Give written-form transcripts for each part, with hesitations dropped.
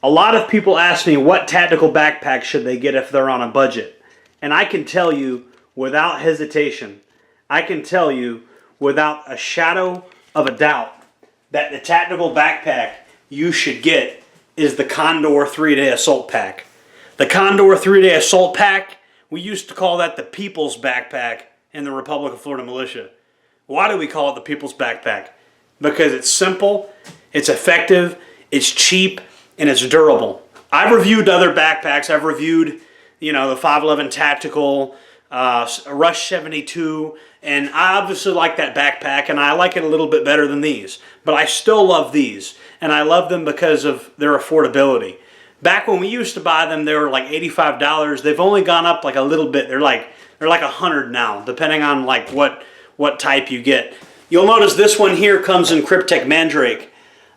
A lot of people ask me what tactical backpack should they get if they're on a budget. And I can tell you without hesitation, I can tell you without a shadow of a doubt that the tactical backpack you should get is the Condor 3-Day Assault Pack. The Condor 3-Day Assault Pack, we used to call that the People's Backpack in the Republic of Florida Militia. Why do we call it the People's Backpack? Because it's simple, it's effective, it's cheap, and it's durable. I've reviewed other backpacks. I've reviewed, the 511 Tactical, Rush 72, and I obviously like that backpack, and I like it a little bit better than these. But I still love these, and I love them because of their affordability. Back when we used to buy them, they were like $85. They've only gone up like a little bit. They're like $100 now, depending on like what type you get. You'll notice this one here comes in Kryptek Mandrake.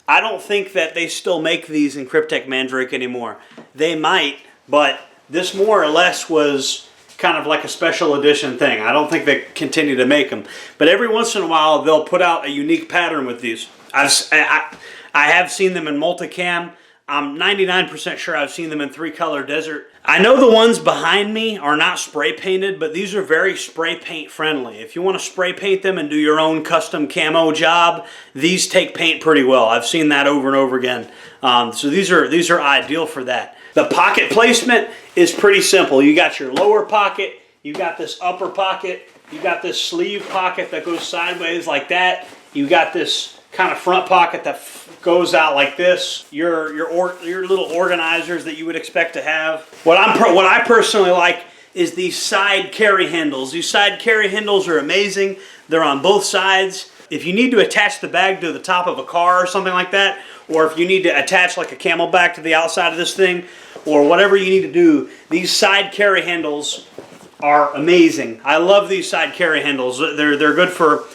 I don't think that they still make these in Kryptek Mandrake anymore. They might, but this more or less was kind of like a special edition thing. I don't think they continue to make them. But every once in a while, they'll put out a unique pattern with these. I have seen them in multicam. I'm 99% sure I've seen them in 3-color desert. I know the ones behind me are not spray painted, but these are very spray paint friendly. If you want to spray paint them and do your own custom camo job, these take paint pretty well. I've seen that over and over again. So these are ideal for that. The pocket placement is pretty simple. You got your lower pocket, you got this upper pocket, you got this sleeve pocket that goes sideways like that. You got this kind of front pocket that goes out like this. Your little organizers that you would expect to have. What I personally like is these side carry handles. These side carry handles are amazing. They're on both sides. If you need to attach the bag to the top of a car or something like that, or if you need to attach like a camelback to the outside of this thing, or whatever you need to do, these side carry handles are amazing. I love these side carry handles. They're good for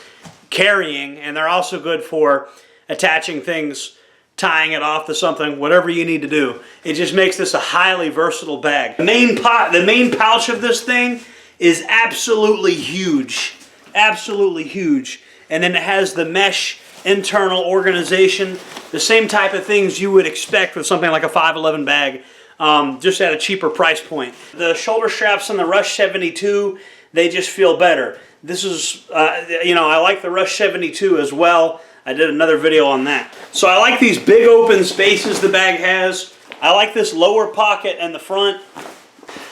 carrying, and they're also good for attaching things, tying it off to something, whatever you need to do. It just makes this a highly versatile bag. The main pouch of this thing is absolutely huge. Absolutely huge. And then it has the mesh internal organization, the same type of things you would expect with something like a 511 bag, just at a cheaper price point. The shoulder straps on the Rush 72, they just feel better. This is, I like the Rush 72 as well. I did another video on that. So I like these big open spaces the bag has. I like this lower pocket in the front.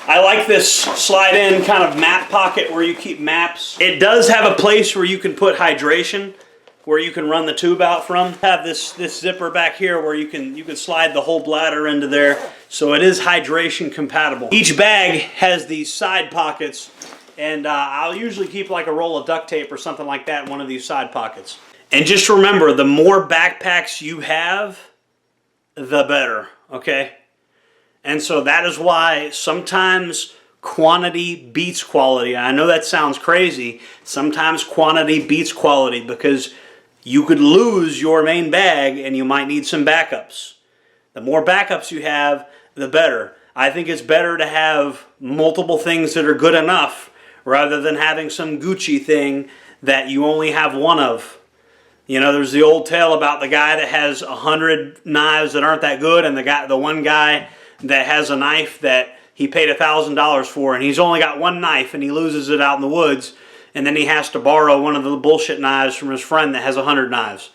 I like this slide-in kind of map pocket where you keep maps. It does have a place where you can put hydration, where you can run the tube out from. Have this zipper back here where you can slide the whole bladder into there. So it is hydration compatible. Each bag has these side pockets, and I'll usually keep like a roll of duct tape or something like that in one of these side pockets. And just remember, the more backpacks you have, the better, okay? And so that is why sometimes quantity beats quality. I know that sounds crazy. Sometimes quantity beats quality because you could lose your main bag and you might need some backups. The more backups you have, the better. I think it's better to have multiple things that are good enough rather than having some Gucci thing that you only have one of. There's the old tale about the guy that has 100 knives that aren't that good, and the one guy that has a knife that he paid $1,000 for, and he's only got one knife, and he loses it out in the woods, and then he has to borrow one of the bullshit knives from his friend that has 100 knives.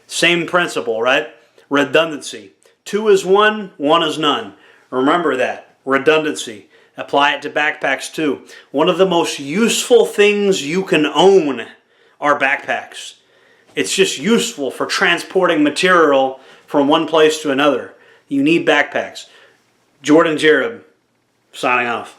Same principle, right? Redundancy. 2 is 1, 1 is none. Remember that. Redundancy. Apply it to backpacks too. One of the most useful things you can own are backpacks. It's just useful for transporting material from one place to another. You need backpacks. Jordan Jareb, signing off.